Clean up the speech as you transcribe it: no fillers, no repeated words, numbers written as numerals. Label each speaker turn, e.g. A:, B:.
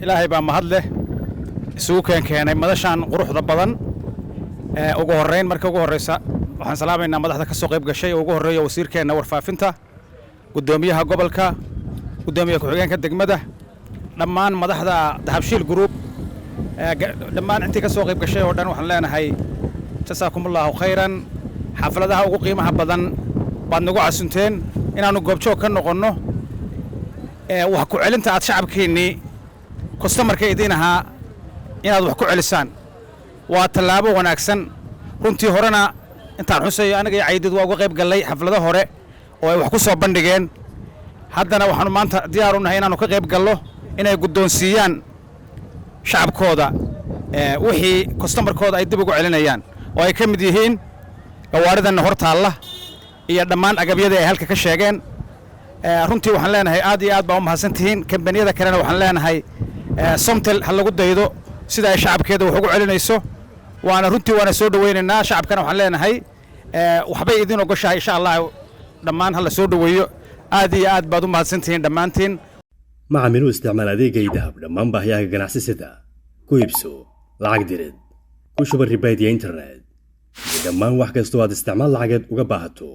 A: إلهي بقى مهدله سوكان كان مدشان قروح ضبضن ugu horeyn marka ugu horeysa waxaan salaameynaa madaxda ka soo qayb gashay ugu horeeyo wasiirkeena warfaafinta gudoomiyaha gobolka gudoomiyaha ku-xigeenka degmada dhammaan madaxda dahabshiil group dhammaan intii ka soo qayb gashay oo dhan waxaan leenahay jasaakumullahu khayran xafladaha ugu qiimaha badan baad nagu casunteen inaanu goobjoog ka noqonno wax ku celinta aad shacabkeenii customerka idinaha inaad wax ku celisaan waa tallaabo wanaagsan runtii horena intaan xusayo aniga iyo caydid waa uga qayb galay xaflado hore oo ay wax ku soo bandhigeen haddana waxaanu maanta diyaar u nahay inaanu ka qayb gallo inay guddoonsiiyaan shacabkooda wixii customerkooda ay dib ugu celinayaan oo ay ka mid yihiin gawaaridanna hor taalla iyo dhammaan agabyada ay halka ka sheegeen runtii waxaan leenahay aad iyo aad baa u mahadsantihiin kambaniyada kalena waxaan leenahay somtel ha lagu daydo sida ay shacabkeeda wax ugu celinayso waana runtii waana soo dhaweynaynaa shacabkana waxaan leenahay waxbay idin ogoshahay insha allah dhammaan hala soo dhaweeyo aad iyo aad baad u mahadsantihiin dhammaantiin
B: macaamilu isticmaal adeegay dahab dhammaan baahiyaha ganacsiga ku iibso lacag dirid ku shuba ribayd iyo internet iyo dhammaan wax kasta oo aad isticmaal lacageed uga baahato